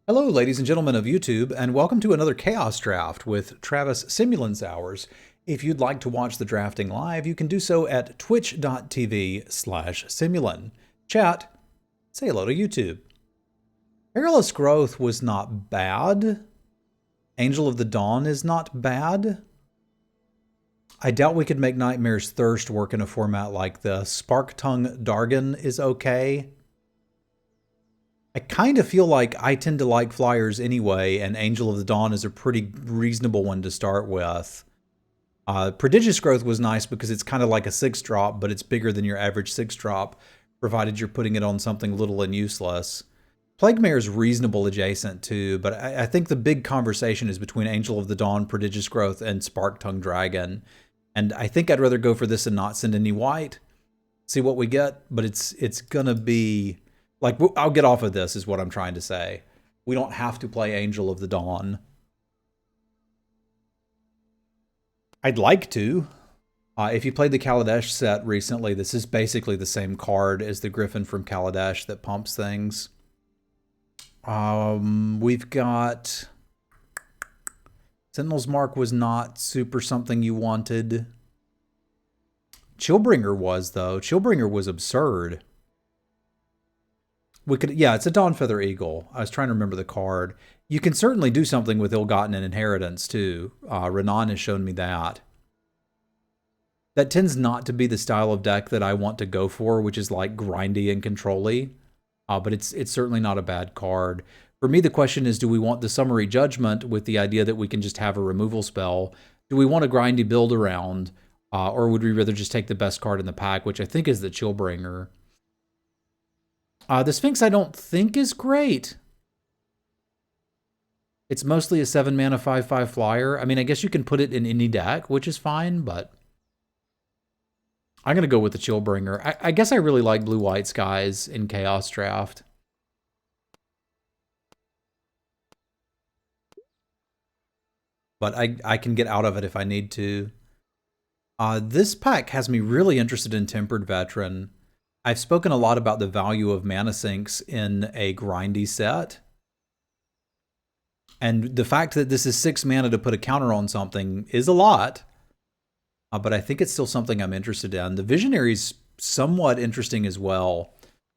Hello, ladies and gentlemen of YouTube, and welcome to another Chaos Draft with Travis Semulin's Hours. If you'd like to watch the drafting live, you can do so at twitch.tv/Semulin. Chat, say hello to YouTube. Perilous Growth was not bad. Angel of the Dawn is not bad. I doubt we could make Nightmare's Thirst work in a format like this. Spark Tongue Dargon is okay. I kind of feel like I tend to like flyers anyway, and Angel of the Dawn is a pretty reasonable one to start with. Prodigious Growth was nice because it's kind of like a 6-drop, but it's bigger than your average 6-drop, provided you're putting it on something little and useless. Plague Mare is reasonable adjacent too, but I think the big conversation is between Angel of the Dawn, Prodigious Growth, and Spark Tongue Dragon. And I think I'd rather go for this and not send any white. See what we get, but it's gonna be... Like, I'll get off of this, is what I'm trying to say. We don't have to play Angel of the Dawn. I'd like to. If you played the Kaladesh set recently, this is basically the same card as the Griffin from Kaladesh that pumps things. We've got... Sentinel's Mark was not super something you wanted. Chillbringer was, though. Chillbringer was absurd. We could, yeah, it's a Dawnfeather Eagle. I was trying to remember the card. You can certainly do something with Ill-Gotten and Inheritance, too. Renan has shown me that. That tends not to be the style of deck that I want to go for, which is like grindy and control-y. But it's certainly not a bad card. For me, the question is, do we want the Summary Judgment with the idea that we can just have a removal spell? Do we want a grindy build around? Or would we rather just take the best card in the pack, which I think is the Chillbringer? The Sphinx I don't think is great. It's mostly a 7-mana 5/5 flyer. I mean, I guess you can put it in any deck, which is fine, but I'm going to go with the Chillbringer. I guess I really like blue-white skies in Chaos Draft. But I can get out of it if I need to. This pack has me really interested in Tempered Veteran. I've spoken a lot about the value of mana sinks in a grindy set. And the fact that this is 6 mana to put a counter on something is a lot. But I think it's still something I'm interested in. The Visionary's somewhat interesting as well,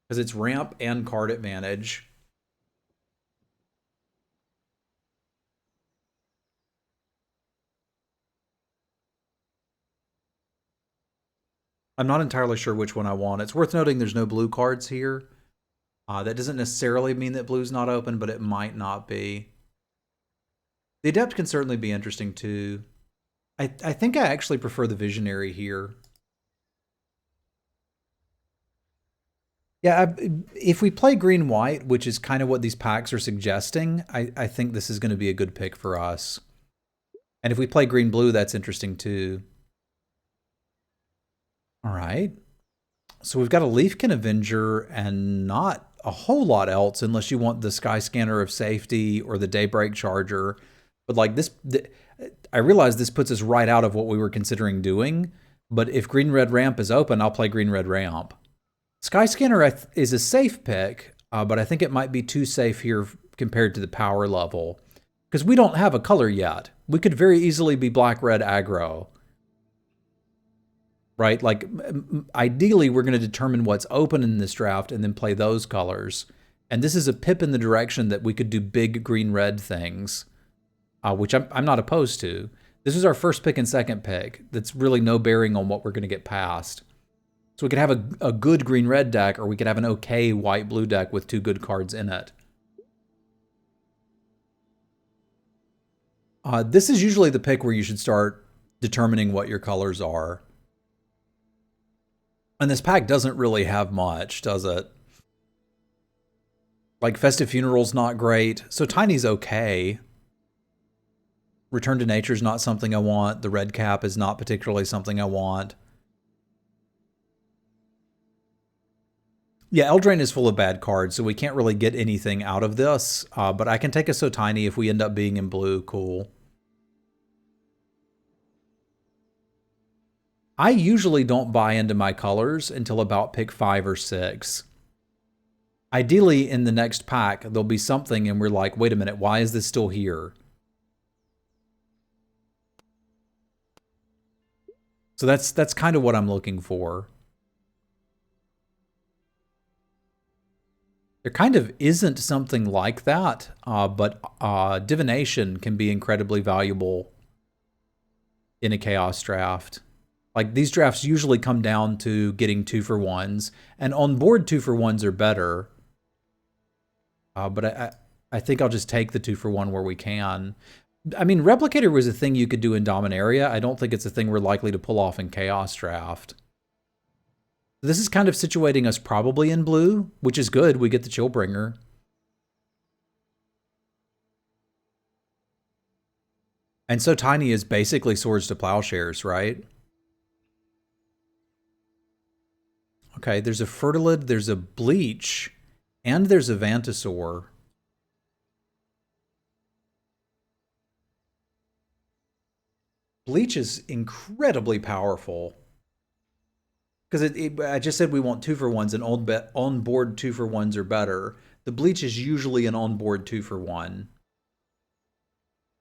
because it's ramp and card advantage. I'm not entirely sure which one I want. It's worth noting there's no blue cards here. That doesn't necessarily mean that blue's not open, but it might not be. The Adept can certainly be interesting too. I think I actually prefer the Visionary here. Yeah, if we play green-white, which is kind of what these packs are suggesting, I think this is going to be a good pick for us. And if we play green-blue, that's interesting too. All right. So we've got a Leafkin Avenger and not a whole lot else unless you want the Sky Scanner of Safety or the Daybreak Charger. But like this, I realize this puts us right out of what we were considering doing. But if Green-Red Ramp is open, I'll play Green-Red Ramp. Sky Scanner is a safe pick, but I think it might be too safe here compared to the power level. Because we don't have a color yet. We could very easily be black-red aggro. Right? Like, ideally, we're going to determine what's open in this draft and then play those colors. And this is a pip in the direction that we could do big green-red things, which I'm not opposed to. This is our first pick and second pick. That's really no bearing on what we're going to get past. So we could have a good green-red deck, or we could have an okay white-blue deck with 2 good cards in it. This is usually the pick where you should start determining what your colors are. And this pack doesn't really have much, does it? Like, Festive Funeral's not great, so Tiny's okay. Return to Nature's not something I want. The Red Cap is not particularly something I want. Yeah, Eldraine is full of bad cards, so we can't really get anything out of this. But I can take a So Tiny if we end up being in blue. Cool. I usually don't buy into my colors until about pick 5 or 6. Ideally, in the next pack, there'll be something and we're like, wait a minute, why is this still here? So that's kind of what I'm looking for. There kind of isn't something like that, but divination can be incredibly valuable in a chaos draft. Like, these drafts usually come down to getting 2-for-1s, and on board 2-for-1s are better. But I think I'll just take the 2-for-1 where we can. I mean, Replicator was a thing you could do in Dominaria. I don't think it's a thing we're likely to pull off in Chaos Draft. This is kind of situating us probably in blue, which is good. We get the Chillbringer. And So Tiny is basically Swords to Plowshares, right? Okay, there's a Fertilid, there's a Bleach, and there's a Vantasaur. Bleach is incredibly powerful. Because I just said we want 2-for-1s, and on-board 2-for-1s are better. The Bleach is usually an on-board 2-for-1.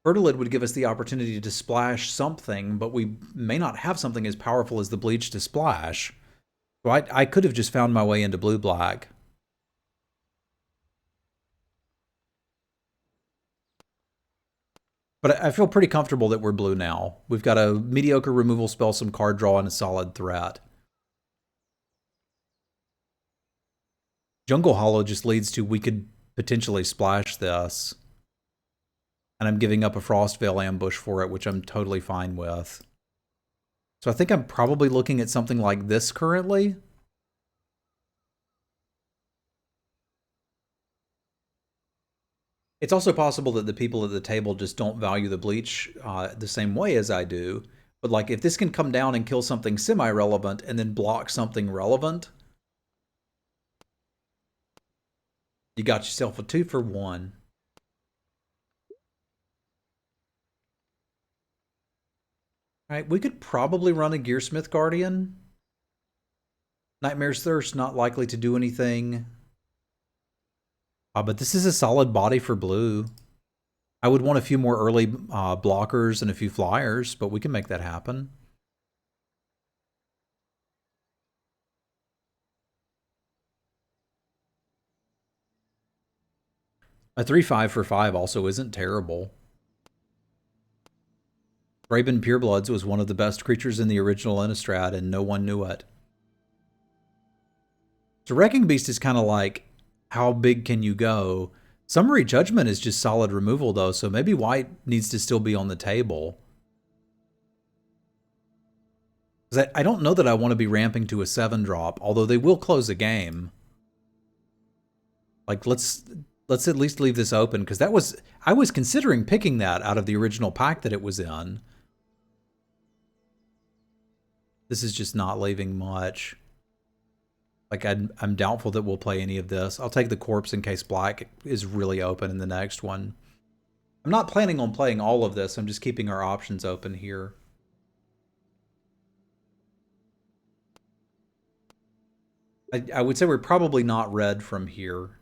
Fertilid would give us the opportunity to splash something, but we may not have something as powerful as the Bleach to splash. So I could have just found my way into blue-black. But I feel pretty comfortable that we're blue now. We've got a mediocre removal spell, some card draw, and a solid threat. Jungle Hollow just leads to we could potentially splash this. And I'm giving up a Frostveil ambush for it, which I'm totally fine with. So I think I'm probably looking at something like this currently. It's also possible that the people at the table just don't value the Bleach the same way as I do. But like, if this can come down and kill something semi-relevant and then block something relevant, you got yourself a 2-for-1. All right, we could probably run a Gearsmith Guardian. Nightmare's Thirst, not likely to do anything. But this is a solid body for blue. I would want a few more early blockers and a few flyers, but we can make that happen. A 3/5 for 5 also isn't terrible. Raven Purebloods was one of the best creatures in the original Innistrad, and no one knew it. So Wrecking Beast is kind of like, how big can you go? Summary Judgment is just solid removal, though, so maybe white needs to still be on the table. Because I don't know that I want to be ramping to a 7-drop, although they will close a game. Like, let's at least leave this open, because I was considering picking that out of the original pack that it was in. This is just not leaving much. Like, I'm doubtful that we'll play any of this. I'll take the Corpse in case black is really open in the next one. I'm not planning on playing all of this. I'm just keeping our options open here. I would say we're probably not red from here.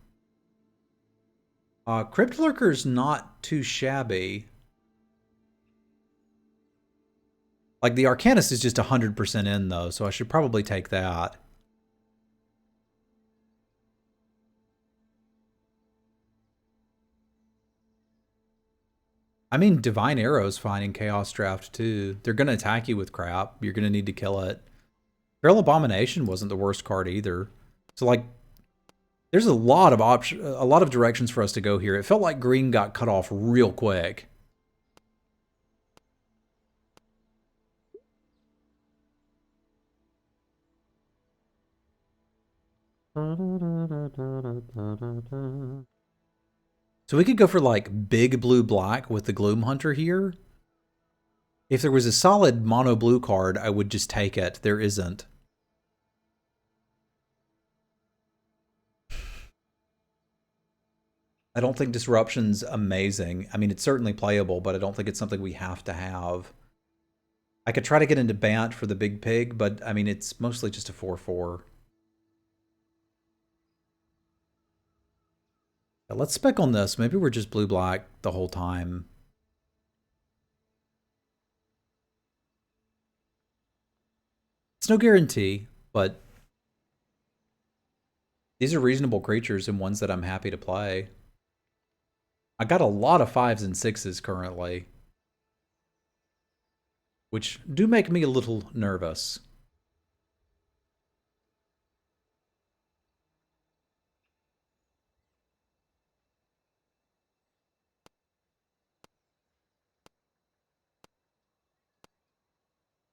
Crypt Lurker's not too shabby. Like, the Arcanist is just 100% in, though, so I should probably take that. I mean, Divine Arrow's fine in Chaos Draft, too. They're going to attack you with crap. You're going to need to kill it. Feral Abomination wasn't the worst card, either. So, like, there's a lot of directions for us to go here. It felt like green got cut off real quick. So we could go for like big blue-black with the Gloom Hunter here. If there was a solid mono blue card, I would just take it. There isn't. I don't think Disruption's amazing. I mean, it's certainly playable, but I don't think it's something we have to have. I could try to get into Bant for the Big Pig, but I mean, it's mostly just a 4/4. Yeah, let's spec on this. Maybe we're just blue-black the whole time. It's no guarantee, but these are reasonable creatures and ones that I'm happy to play. I got a lot of 5s and 6s currently, which do make me a little nervous.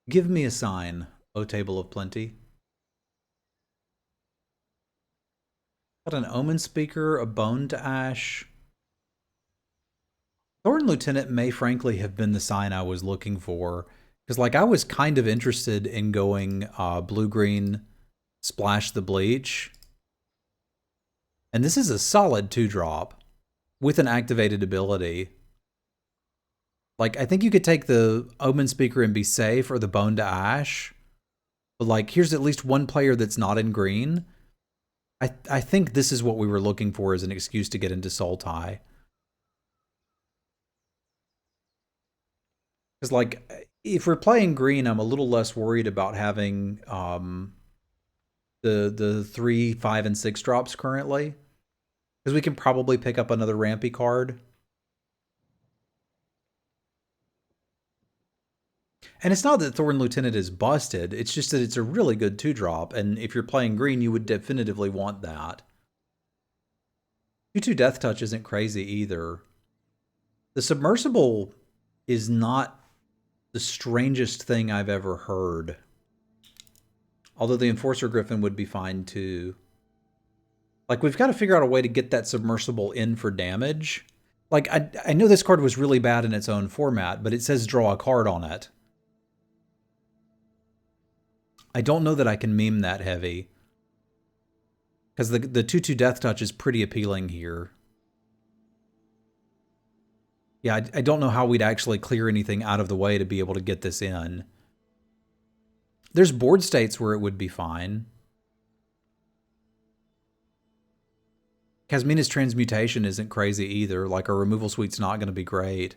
Give me a sign, O Table of Plenty. Got an Omen Speaker, a Bone to Ash. Thorn Lieutenant may frankly have been the sign I was looking for. Because, like, I was kind of interested in going blue-green, Splash the Bleach. And this is a solid 2-drop with an activated ability. Like, I think you could take the Omen Speaker and be safe, or the Bone to Ash. But, like, here's at least one player that's not in green. I think this is what we were looking for as an excuse to get into Sultai. Because, like, if we're playing green, I'm a little less worried about having the 3, 5, and 6 drops currently. Because we can probably pick up another Rampy card. And it's not that Thorn Lieutenant is busted, it's just that it's a really good 2-drop, and if you're playing green, you would definitively want that. 2/2 Death Touch isn't crazy either. The Submersible is not the strangest thing I've ever heard. Although the Enforcer Griffin would be fine too. Like, we've got to figure out a way to get that Submersible in for damage. Like, I know this card was really bad in its own format, but it says draw a card on it. I don't know that I can meme that heavy. Because the 2/2 Death Touch is pretty appealing here. Yeah, I don't know how we'd actually clear anything out of the way to be able to get this in. There's board states where it would be fine. Kasmina's Transmutation isn't crazy either. Like, our removal suite's not going to be great.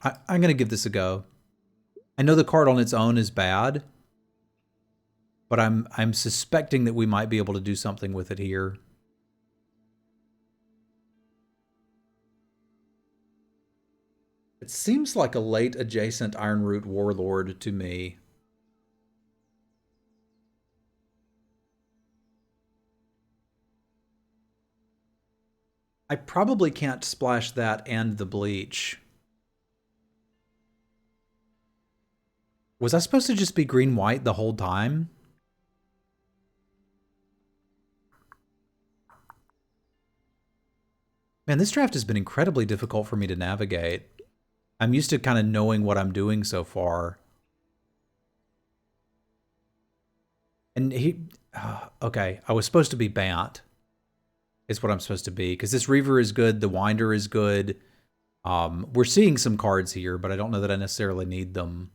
I'm going to give this a go. I know the card on its own is bad, but I'm suspecting that we might be able to do something with it here. It seems like a late adjacent Ironroot Warlord to me. I probably can't splash that and the Bleach. Was I supposed to just be green-white the whole time? Man, this draft has been incredibly difficult for me to navigate. I'm used to kind of knowing what I'm doing so far. And okay, I was supposed to be Bant. Is what I'm supposed to be. Because this Reaver is good, the Winder is good. We're seeing some cards here, but I don't know that I necessarily need them.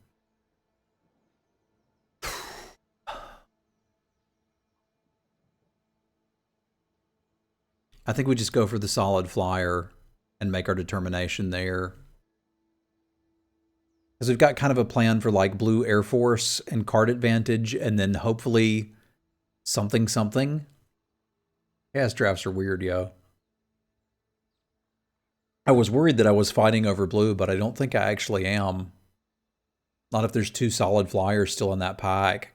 I think we just go for the solid flyer and make our determination there. Because we've got kind of a plan for, like, blue Air Force and card advantage, and then hopefully something something. Chaos drafts are weird, yo. I was worried that I was fighting over blue, but I don't think I actually am. Not if there's 2 solid flyers still in that pack.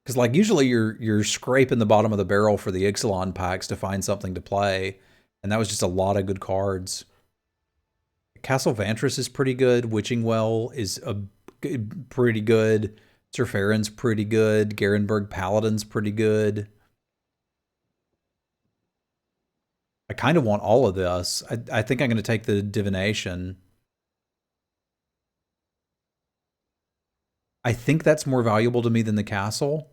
Because, like, usually you're scraping the bottom of the barrel for the Ixalan packs to find something to play, and that was just a lot of good cards. Castle Vantress is pretty good. Witching Well is pretty good. Sir Farron's pretty good. Garenberg Paladin's pretty good. I kind of want all of this. I think I'm going to take the Divination. I think that's more valuable to me than the Castle.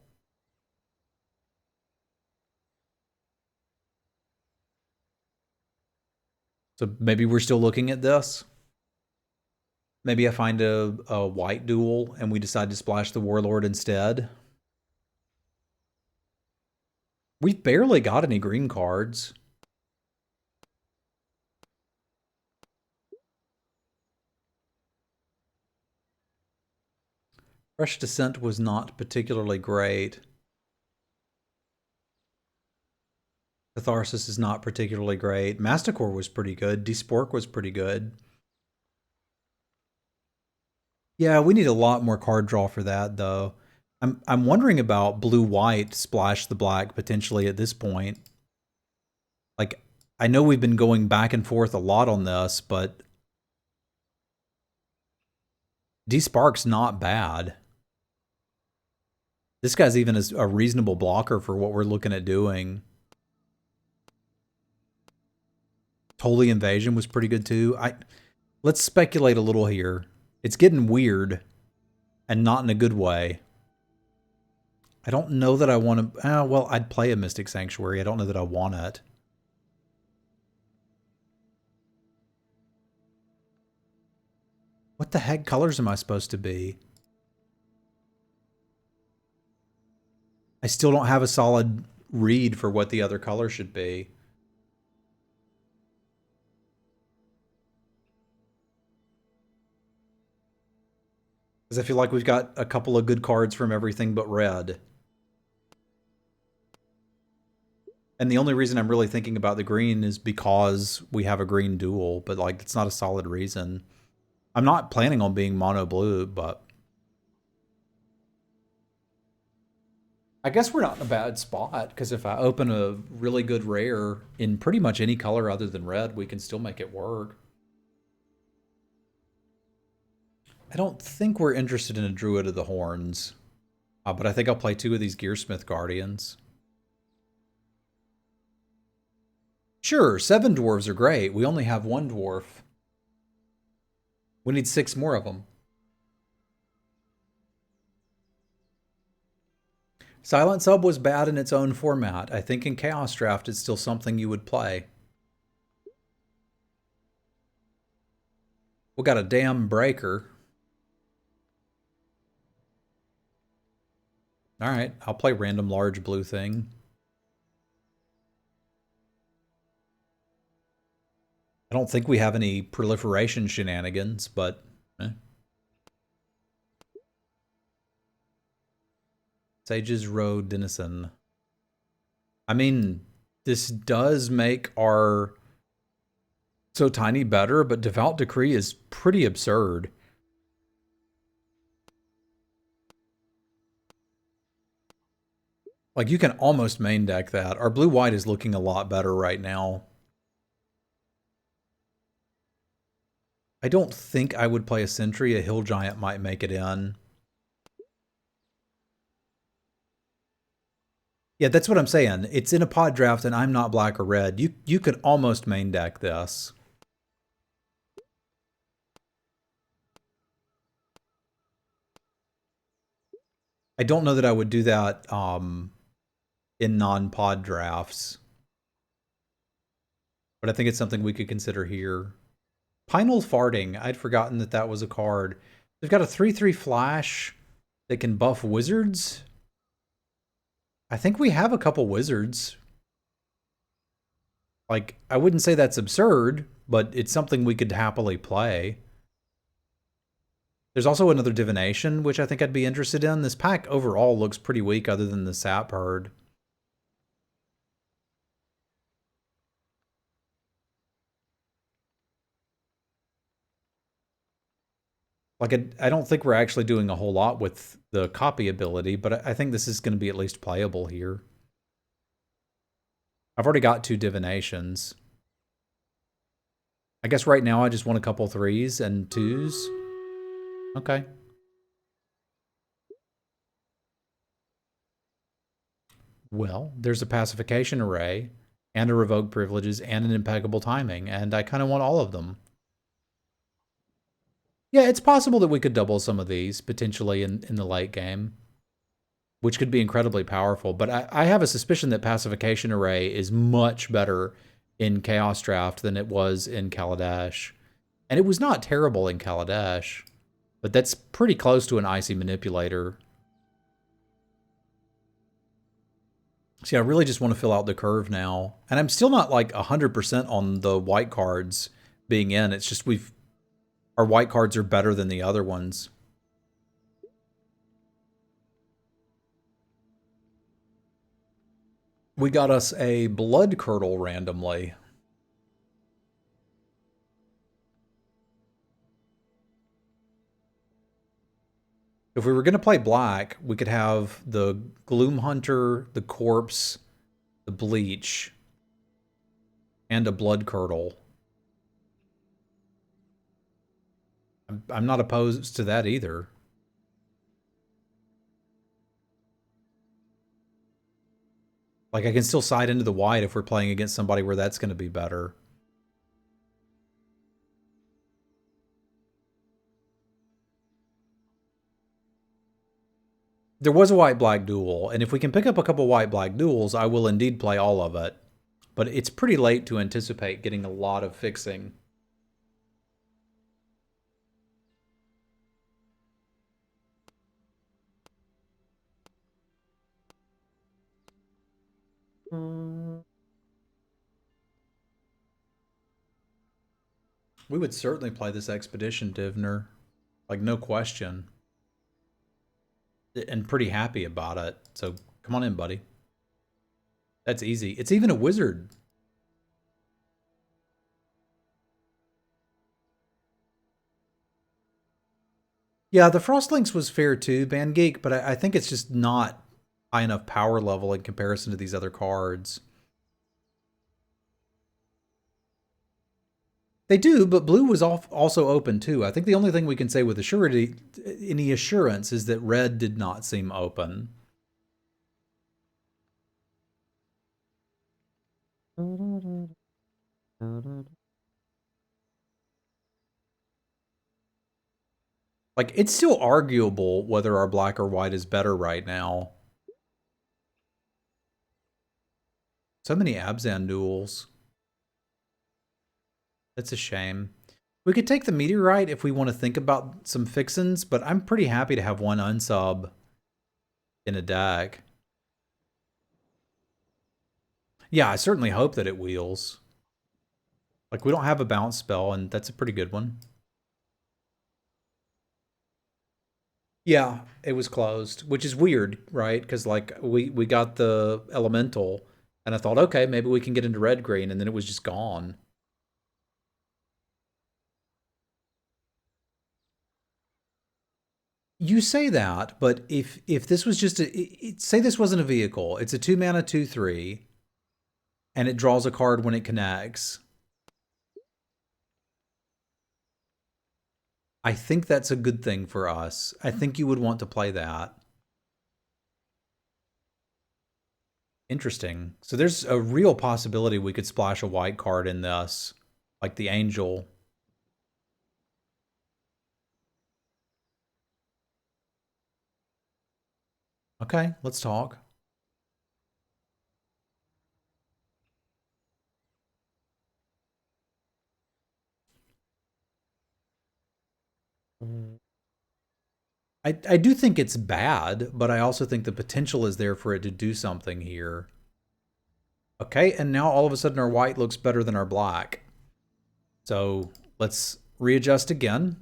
So maybe we're still looking at this. Maybe I find a white duel and we decide to splash the Warlord instead. We've barely got any green cards. Fresh Descent was not particularly great. Catharsis is not particularly great. Masticore was pretty good. Despork was pretty good. Yeah, we need a lot more card draw for that, though. I'm wondering about blue-white splash the black potentially at this point. Like, I know we've been going back and forth a lot on this, but Despark's not bad. This guy's even a reasonable blocker for what we're looking at doing. Holy Invasion was pretty good too. Let's speculate a little here. It's getting weird, and not in a good way. I don't know that I want to... well, I'd play a Mystic Sanctuary. I don't know that I want it. What the heck colors am I supposed to be? I still don't have a solid read for what the other color should be. Because I feel like we've got a couple of good cards from everything but red. And the only reason I'm really thinking about the green is because we have a green dual, but like it's not a solid reason. I'm not planning on being mono blue, but I guess we're not in a bad spot, because if I open a really good rare in pretty much any color other than red, we can still make it work. I don't think we're interested in a Druid of the Horns, but I think I'll play 2 of these Gearsmith Guardians. Sure, 7 dwarves are great. We only have 1 dwarf. We need 6 more of them. Silent Sub was bad in its own format. I think in Chaos Draft it's still something you would play. We got a damn breaker. Alright, I'll play random large blue thing. I don't think we have any proliferation shenanigans, but... Sage's Row Denizen. I mean, this does make our So Tiny better, but Devout Decree is pretty absurd. Like, you can almost main deck that. Our blue-white is looking a lot better right now. I don't think I would play a Sentry. A Hill Giant might make it in. Yeah, that's what I'm saying. It's in a pod draft and I'm not black or red. You could almost main deck this. I don't know that I would do that in non-pod drafts. But I think it's something we could consider here. Pinal Farting. I'd forgotten that that was a card. They've got a 3/3 flash that can buff wizards. I think we have a couple wizards. Like, I wouldn't say that's absurd, but it's something we could happily play. There's also another Divination, which I think I'd be interested in. This pack overall looks pretty weak other than the Sap Herd. Like, I don't think we're actually doing a whole lot with the copy ability, but I think this is going to be at least playable here. I've already got 2 Divinations. I guess right now I just want a couple 3s and 2s. Okay. Well, there's a Pacification Array, and a Revoke Privileges, and an Impeccable Timing, and I kind of want all of them. Yeah, it's possible that we could double some of these, potentially, in the late game, which could be incredibly powerful. But I have a suspicion that Pacification Array is much better in Chaos Draft than it was in Kaladesh. And it was not terrible in Kaladesh, but that's pretty close to an Icy Manipulator. See, I really just want to fill out the curve now. And I'm still not like 100% on the white cards being in. It's just our white cards are better than the other ones. We got us a blood curdle randomly. If we were going to play black, we could have the Gloom Hunter, the Corpse, the Bleach, and a blood curdle. I'm not opposed to that either. Like, I can still side into the white if we're playing against somebody where that's going to be better. There was a white-black duel, and if we can pick up a couple white-black duels, I will indeed play all of it. But it's pretty late to anticipate getting a lot of fixing. We would certainly play this expedition, Divner. Like, no question. And pretty happy about it. So, come on in, buddy. That's easy. It's even a wizard. Yeah, the Frostlinks was fair too, Band Geek, but I think it's just not high enough power level in comparison to these other cards. They do, but blue was also open too. I think the only thing we can say with any assurance, is that red did not seem open. Like, it's still arguable whether our black or white is better right now. So many Abzan duels. That's a shame. We could take the meteorite if we want to think about some fixins, but I'm pretty happy to have one unsub in a deck. Yeah, I certainly hope that it wheels. Like, we don't have a bounce spell, and that's a pretty good one. Yeah, it was closed, which is weird, right? Because, like, we got the elemental, and I thought, okay, maybe we can get into red-green, and then it was just gone. You say that, but if this was just say this wasn't a vehicle, it's a 2-mana 2/3, and it draws a card when it connects. I think that's a good thing for us. I think you would want to play that. Interesting. So there's a real possibility we could splash a white card in this, like the Angel. Okay, let's talk. I do think it's bad, but I also think the potential is there for it to do something here. Okay, and now all of a sudden our white looks better than our black. So let's readjust again.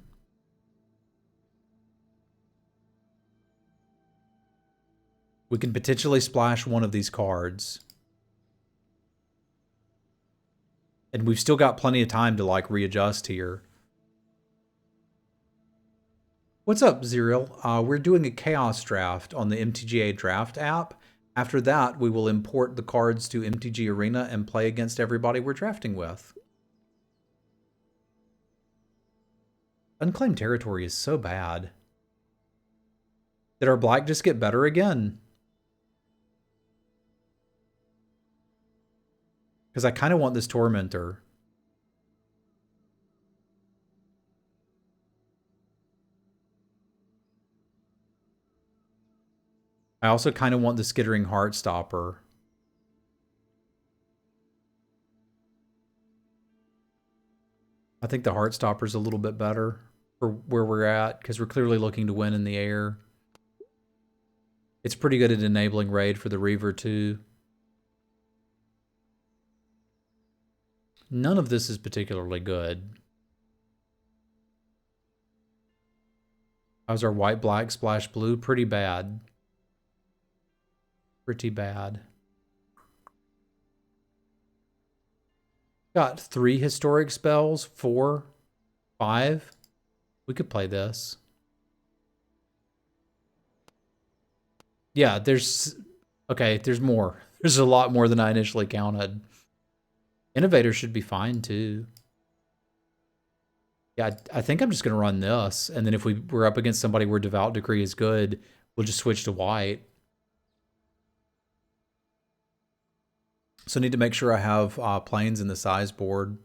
We can potentially splash one of these cards. And we've still got plenty of time to, like, readjust here. What's up, Zerial? We're doing a Chaos draft on the MTGA Draft app. After that, we will import the cards to MTG Arena and play against everybody we're drafting with. Unclaimed Territory is so bad. Did our black just get better again? Because I kind of want this Tormentor. I also kind of want the Skittering Heartstopper. I think the Heartstopper's a little bit better for where we're at, because we're clearly looking to win in the air. It's pretty good at enabling raid for the Reaver, too. None of this is particularly good. How's our white, black, splash blue? Pretty bad. Pretty bad. Got 3 historic spells, 4, 5. We could play this. Yeah, there's... Okay, there's more. There's a lot more than I initially counted. Innovator should be fine, too. Yeah, I think I'm just going to run this. And then if we're up against somebody where Devout Decree is good, we'll just switch to white. So I need to make sure I have planes in the size board.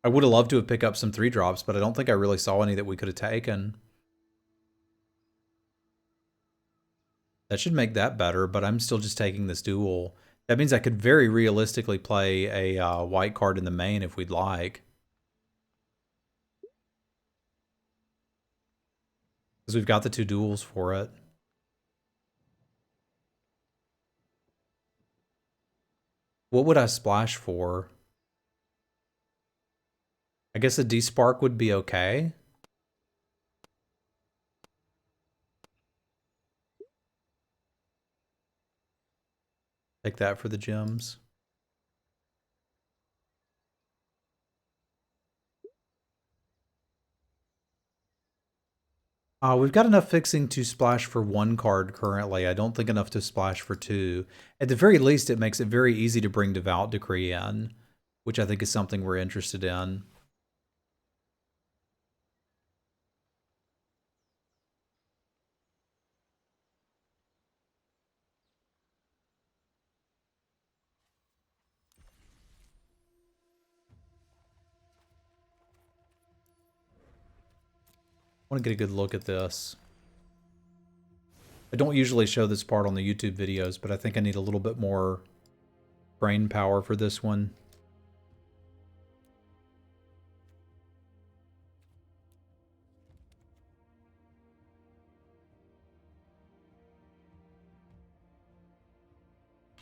I would have loved to have picked up some 3-drops, but I don't think I really saw any that we could have taken. That should make that better, but I'm still just taking this duel. That means I could very realistically play a white card in the main if we'd like. Because we've got the 2 duels for it. What would I splash for? I guess a D-Spark would be okay. Take that for the gems. We've got enough fixing to splash for 1 card currently. I don't think enough to splash for 2. At the very least, it makes it very easy to bring Devout Decree in, which I think is something we're interested in. I want to get a good look at this. I don't usually show this part on the YouTube videos, but I think I need a little bit more brain power for this one.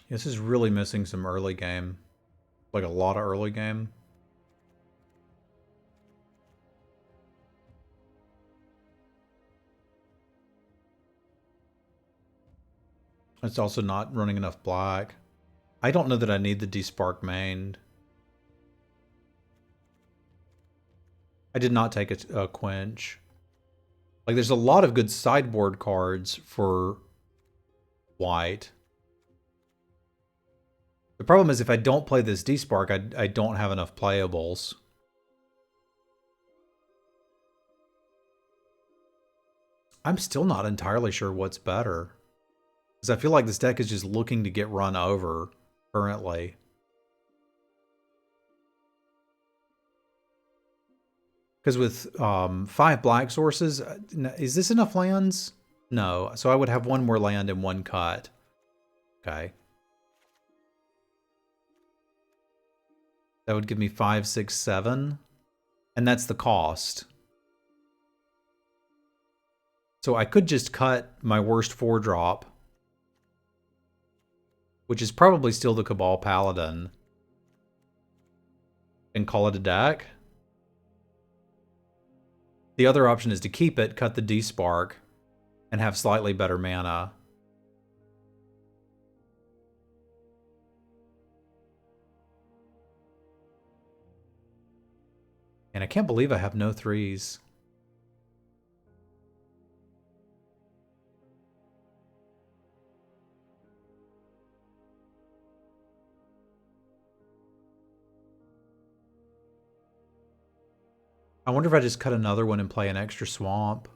This is really missing some early game. Like a lot of early game. It's also not running enough black. I don't know that I need the D-Spark mained. I did not take a quench. Like, there's a lot of good sideboard cards for white. The problem is if I don't play this D-Spark, I don't have enough playables. I'm still not entirely sure what's better. Because I feel like this deck is just looking to get run over currently. Because with 5 black sources, is this enough lands? No. So I would have 1 more land and 1 cut. Okay. That would give me 5, 6, 7. And that's the cost. So I could just cut my worst 4-drop. Which is probably still the Cabal Paladin. And call it a deck. The other option is to keep it, cut the D-Spark, and have slightly better mana. And I can't believe I have no 3s. I wonder if I just cut another one and play an extra swamp.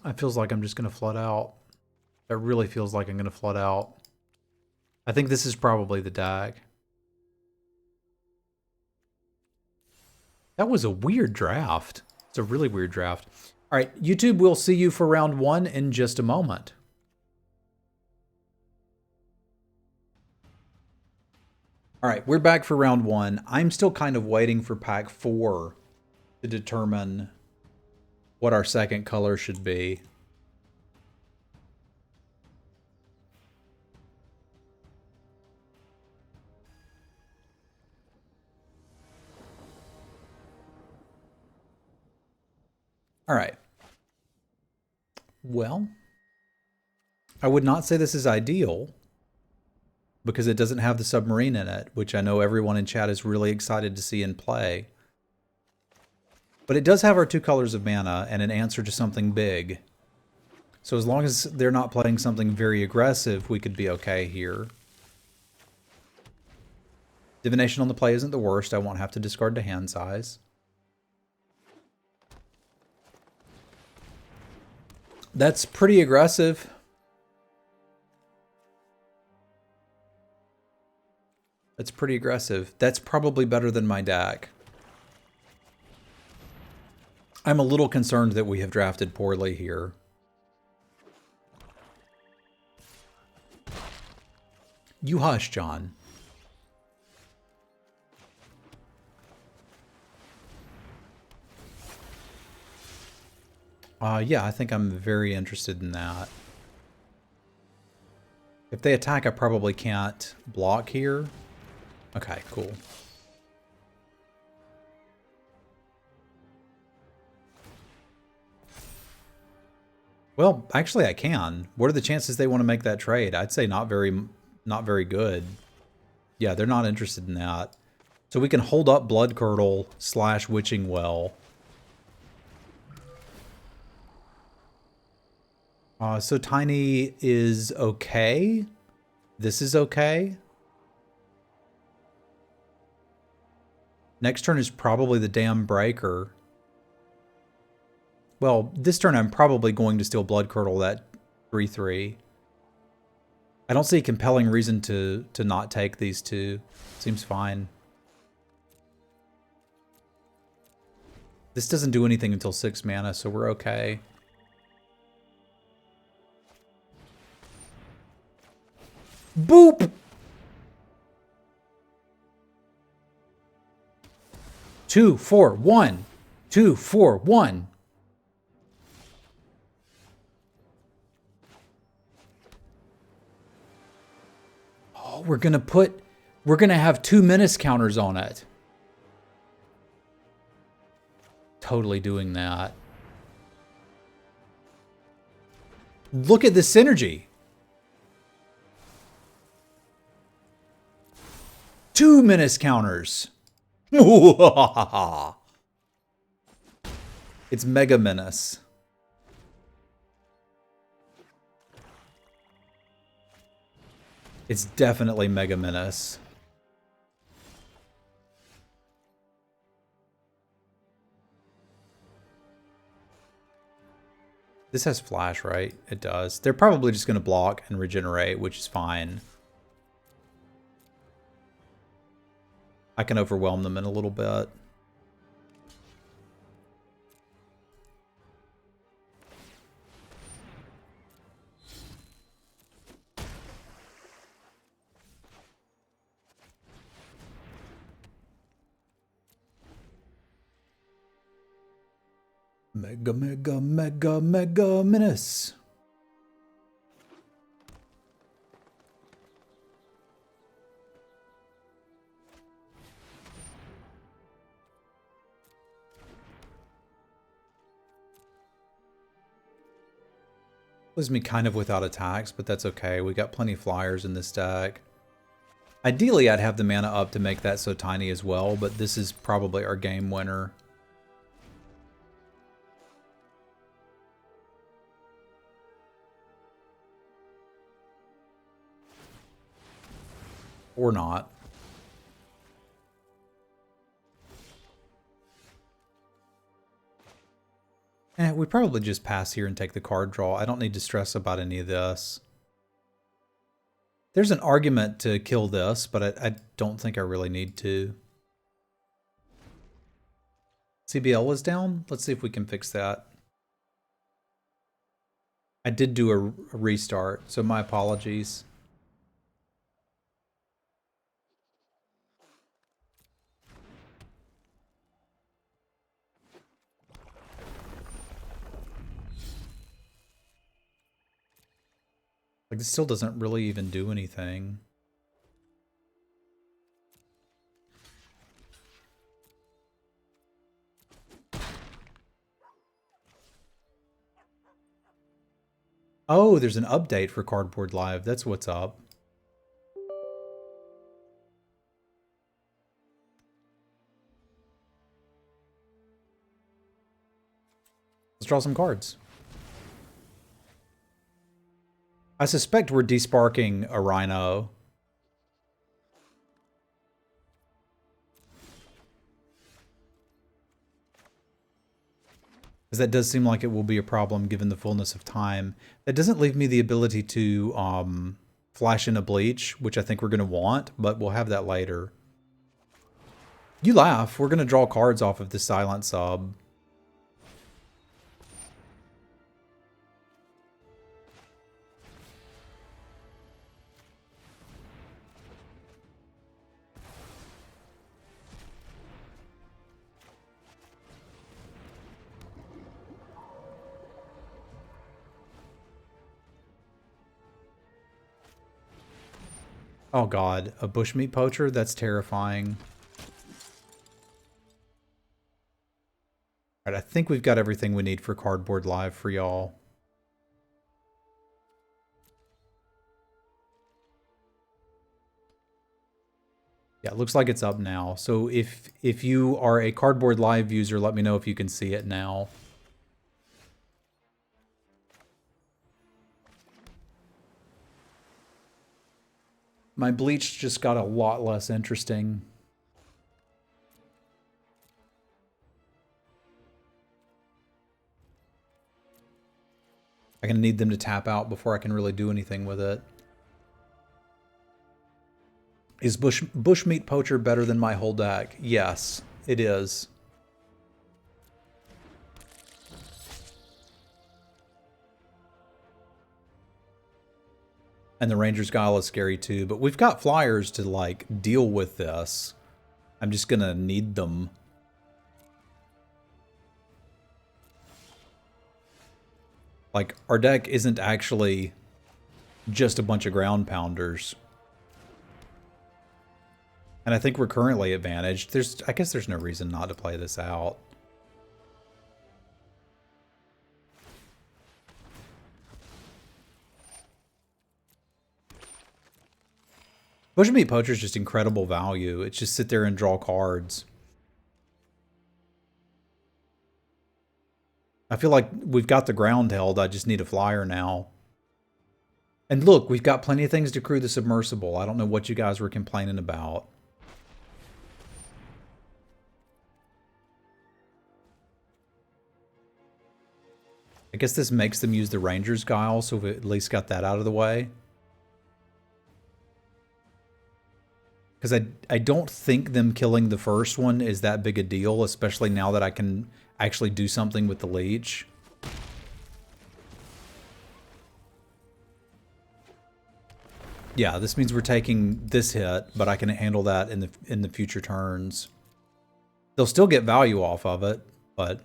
It feels like I'm just going to flood out. It really feels like I'm going to flood out. I think this is probably the deck. That was a weird draft. It's a really weird draft. All right, YouTube, we'll see you for round 1 in just a moment. All right, we're back for round 1. I'm still kind of waiting for pack 4 to determine what our second color should be. All right. Well, I would not say this is ideal because it doesn't have the submarine in it, which I know everyone in chat is really excited to see in play. But it does have our 2 colors of mana and an answer to something big. So as long as they're not playing something very aggressive, we could be okay here. Divination on the play isn't the worst. I won't have to discard to hand size. That's pretty aggressive. That's pretty aggressive. That's probably better than my deck. I'm a little concerned that we have drafted poorly here. You hush, John. Yeah, I think I'm very interested in that. If they attack, I probably can't block here. Okay, cool. Well, actually I can. What are the chances they want to make that trade? I'd say not very good. Yeah, they're not interested in that. So we can hold up Blood Curdle / Witching Well. So Tiny is okay. This is okay. Next turn is probably the damn Breaker. Well, this turn I'm probably going to steal Blood Curdle that 3/3. I don't see a compelling reason to not take these two. Seems fine. This doesn't do anything until 6 mana, so we're okay. Boop! 2, 4, 1. 2, 4, 1. Oh, we're gonna have 2 menace counters on it. Totally doing that. Look at the synergy. 2 menace counters. It's Mega Menace. It's definitely Mega Menace. This has flash, right? It does. They're probably just going to block and regenerate, which is fine. I can overwhelm them in a little bit. Mega, mega, mega, mega menace. Leaves me kind of without attacks, but that's okay. We got plenty of flyers in this deck. Ideally, I'd have the mana up to make that so tiny as well, but this is probably our game winner. Or not. We probably just pass here and take the card draw. I don't need to stress about any of this. There's an argument to kill this, but I don't think I really need to. CBL was down. Let's see if we can fix that. I did do a restart, so my apologies. Like, this still doesn't really even do anything. Oh, there's an update for Cardboard Live. That's what's up. Let's draw some cards. I suspect we're desparking a Rhino. Because that does seem like it will be a problem given the fullness of time. That doesn't leave me the ability to flash in a Bleach, which I think we're going to want, but we'll have that later. You laugh. We're going to draw cards off of the Silent Sub. Oh god, a bushmeat poacher? That's terrifying. Alright, I think we've got everything we need for Cardboard Live for y'all. Yeah, it looks like it's up now. So if you are a Cardboard Live user, let me know if you can see it now. My Bleach just got a lot less interesting. I'm gonna need them to tap out before I can really do anything with it. Is Bushmeat Poacher better than my whole deck? Yes, it is. And the Ranger's Guile is scary too, but we've got flyers to, like, deal with this. I'm just gonna need them. Like, our deck isn't actually just a bunch of ground pounders. And I think we're currently advantaged. I guess there's no reason not to play this out. Bushmeat Poacher is just incredible value. It's just sit there and draw cards. I feel like we've got the ground held. I just need a flyer now. And look, we've got plenty of things to crew the submersible. I don't know what you guys were complaining about. I guess this makes them use the Ranger's Guile, so we at least got that out of the way. Because I don't think them killing the first one is that big a deal, especially now that I can actually do something with the Leech. Yeah, this means we're taking this hit, but I can handle that in the future turns. They'll still get value off of it, but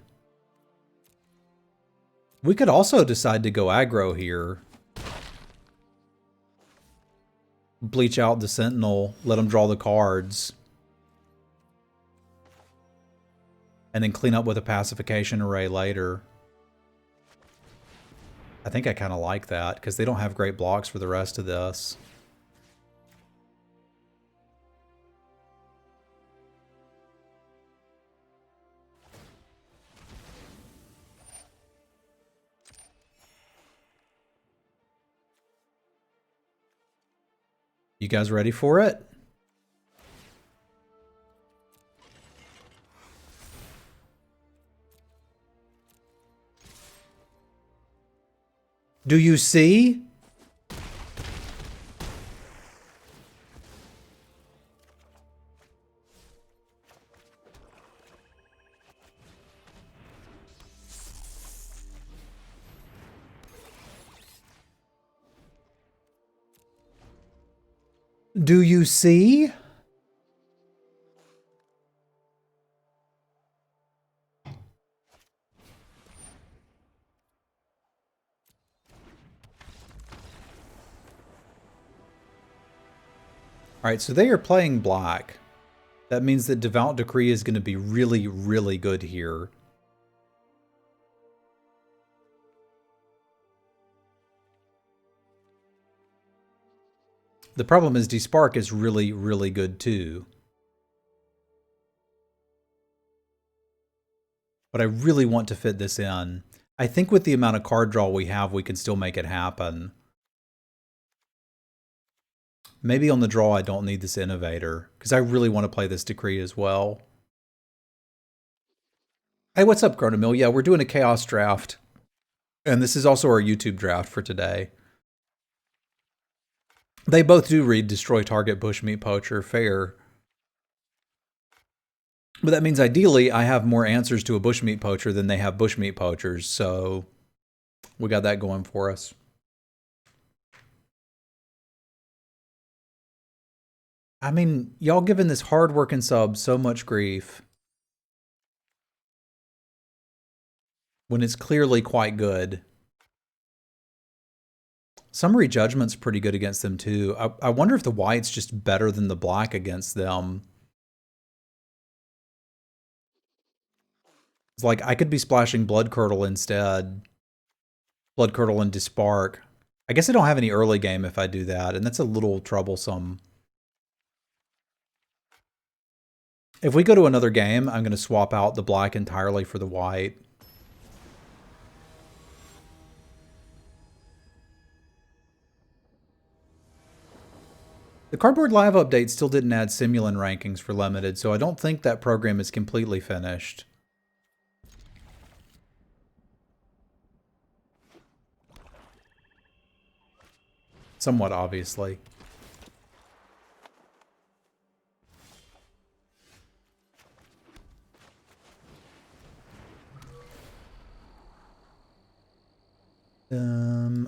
we could also decide to go aggro here. Bleach out the Sentinel, let them draw the cards. And then clean up with a pacification array later. I think I kind of like that, because they don't have great blocks for the rest of this. You guys ready for it? Do you see? Do you see? Alright, so they are playing black. That means that Devout Decree is going to be really, really good here. The problem is Despark is really, really good too. But I really want to fit this in. I think with the amount of card draw we have, we can still make it happen. Maybe on the draw I don't need this Innovator, because I really want to play this Decree as well. Hey, what's up, Gronomil? Yeah, we're doing a Chaos draft. And this is also our YouTube draft for today. They both do read Destroy Target Bushmeat Poacher, fair. But that means ideally I have more answers to a Bushmeat Poacher than they have Bushmeat Poachers, so we got that going for us. I mean, y'all giving this hard-working sub so much grief when it's clearly quite good. Summary Judgment's pretty good against them too. I wonder if the white's just better than the black against them. It's like I could be splashing Blood Curdle instead. Blood Curdle and Despark. I guess I don't have any early game if I do that, and that's a little troublesome. If we go to another game, I'm going to swap out the black entirely for the white. The Cardboard Live update still didn't add Semulin rankings for Limited, so I don't think that program is completely finished. Somewhat obviously.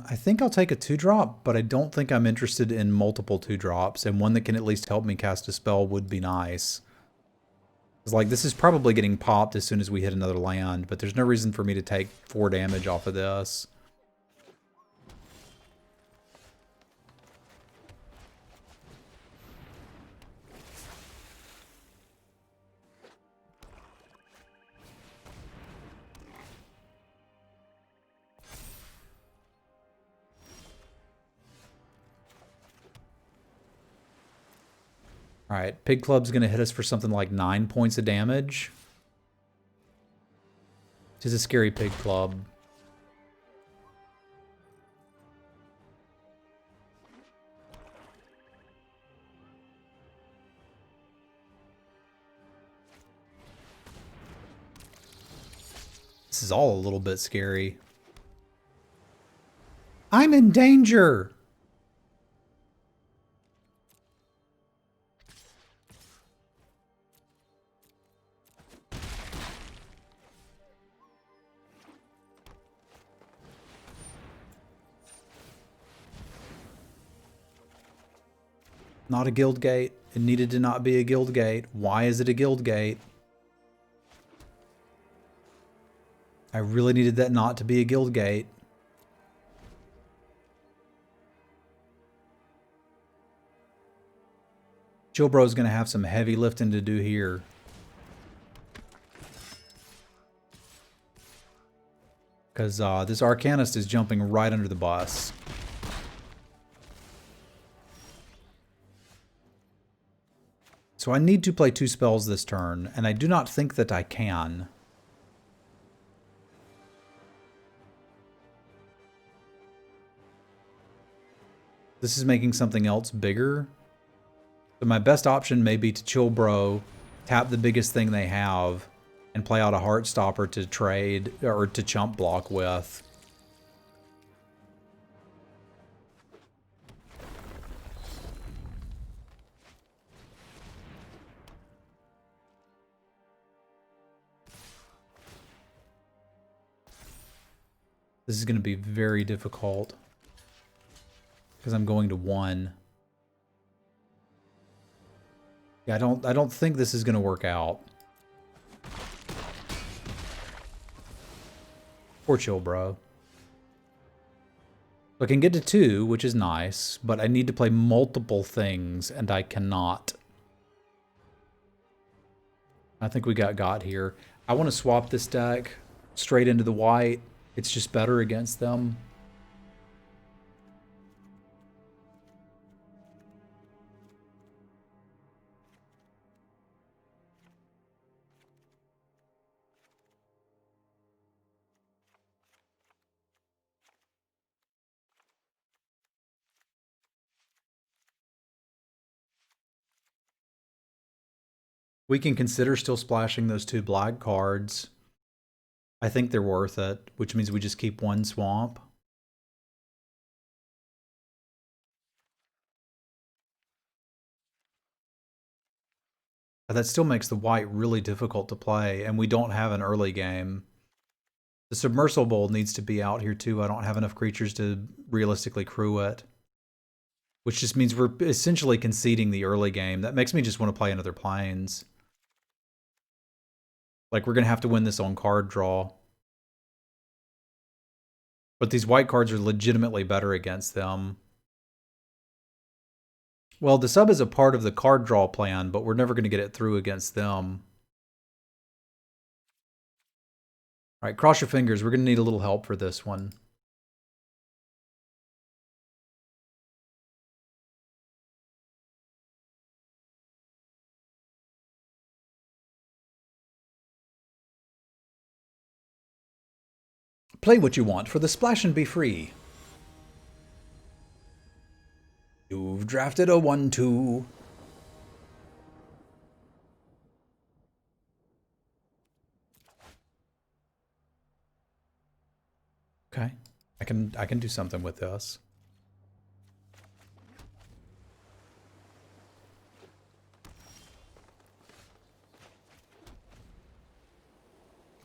I think I'll take a 2-drop, but I don't think I'm interested in multiple 2-drops, and one that can at least help me cast a spell would be nice. It's like, this is probably getting popped as soon as we hit another land, but there's no reason for me to take 4 damage off of this. All right, Pig Club's going to hit us for something like 9 points of damage. This is a scary Pig Club. This is all a little bit scary. I'm in danger! Not a guild gate. It needed to not be a guild gate. Why is it a guild gate? I really needed that not to be a guild gate. Chillbro's gonna have some heavy lifting to do here. Because this Arcanist is jumping right under the bus. So I need to play 2 spells this turn, and I do not think that I can. This is making something else bigger. So my best option may be to Chillbro, tap the biggest thing they have, and play out a Heartstopper to trade, or to chump block with. This is going to be very difficult because I'm going to 1. Yeah, I don't think this is going to work out. Poor Chillbro. I can get to 2, which is nice, but I need to play multiple things, and I cannot. I think we got here. I want to swap this deck straight into the white. It's just better against them. We can consider still splashing those 2 black cards. I think they're worth it, which means we just keep 1 swamp. But that still makes the white really difficult to play, and we don't have an early game. The Submersible needs to be out here too. I don't have enough creatures to realistically crew it. Which just means we're essentially conceding the early game. That makes me just want to play another Plains. Like, we're going to have to win this on card draw. But these white cards are legitimately better against them. Well, the sub is a part of the card draw plan, but we're never going to get it through against them. All right, cross your fingers. We're going to need a little help for this one. Play what you want for the splash and be free. You've drafted a 1/2. Okay. I can do something with this.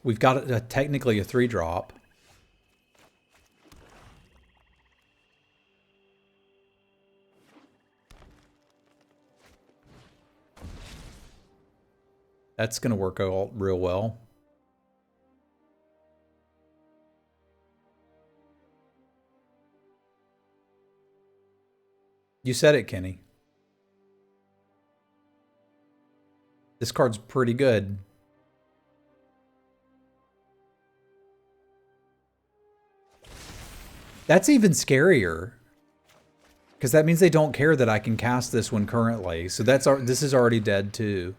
We've got technically a 3-drop. That's going to work out real well. You said it, Kenny. This card's pretty good. That's even scarier. Because that means they don't care that I can cast this one currently. So this is already dead too.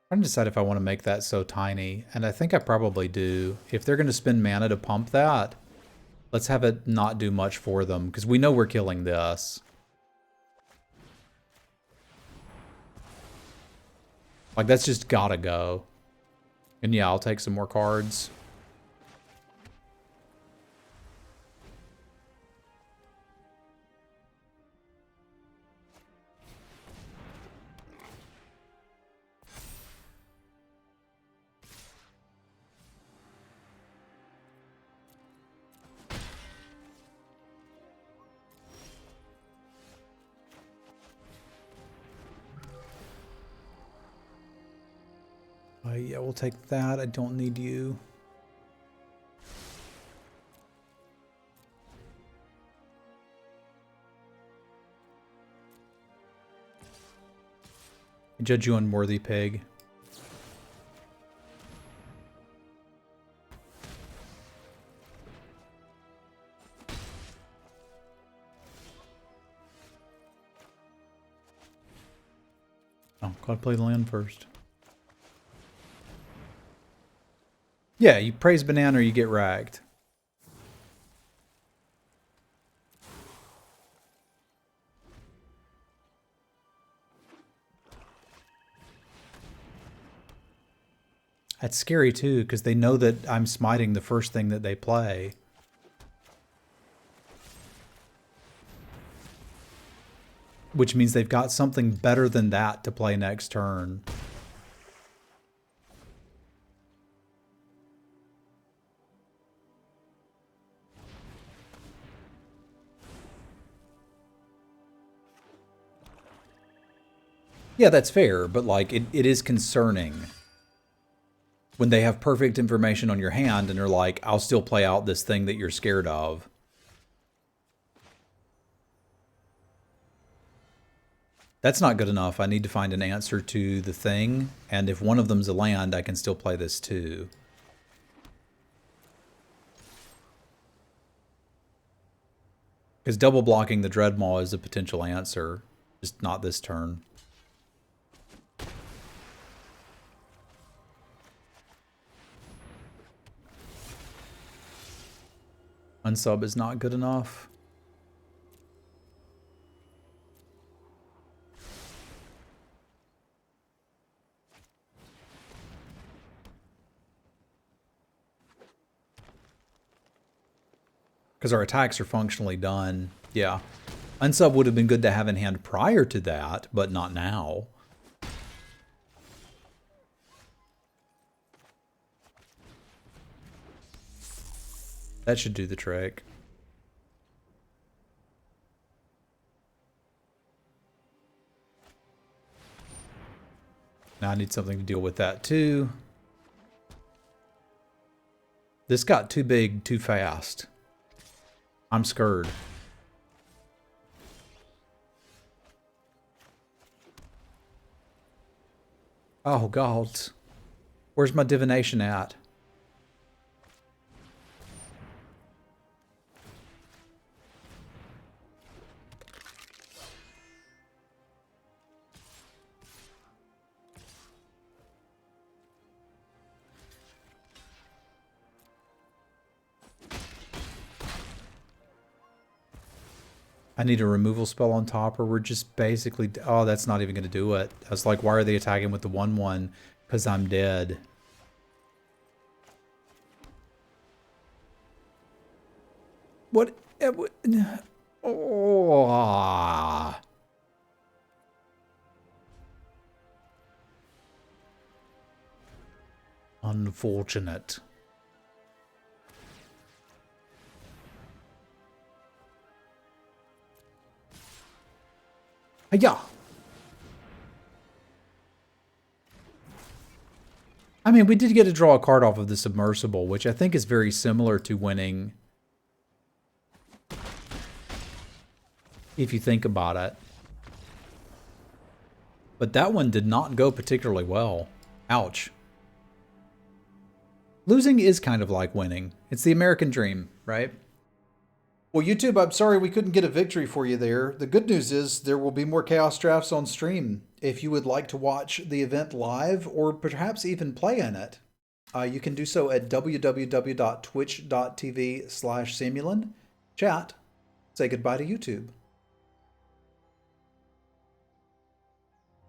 I'm trying to decide if I want to make that so tiny, and I think I probably do. If they're going to spend mana to pump that, let's have it not do much for them, because we know we're killing this. Like, that's just gotta go. And yeah, I'll take some more cards. Yeah, we'll take that. I don't need you. I judge you unworthy, pig. Oh, gotta play the land first. Yeah, you praise banana or you get ragged. That's scary too, because they know that I'm smiting the first thing that they play. Which means they've got something better than that to play next turn. Yeah, that's fair, but like it is concerning when they have perfect information on your hand and they're like, I'll still play out this thing that you're scared of. That's not good enough. I need to find an answer to the thing, and if one of them's a land, I can still play this too. Because double blocking the Dreadmaw is a potential answer, just not this turn. Unsub is not good enough. Because our attacks are functionally done. Yeah. Unsub would have been good to have in hand prior to that, but not now. That should do the trick. Now I need something to deal with that too. This got too big too fast. I'm scared. Oh, God. Where's my divination at? I need a removal spell on top, or we're just basically... Oh, that's not even going to do it. I was like, why are they attacking with the 1/1? Because I'm dead. What? Oh. Unfortunate. Yeah. I mean, we did get to draw a card off of the Submersible, which I think is very similar to winning. If you think about it. But that one did not go particularly well. Ouch. Losing is kind of like winning. It's the American dream, right? Well, YouTube, I'm sorry we couldn't get a victory for you there. The good news is there will be more Chaos Drafts on stream. If you would like to watch the event live or perhaps even play in it, you can do so at www.twitch.tv/Semulin. Chat, say goodbye to YouTube.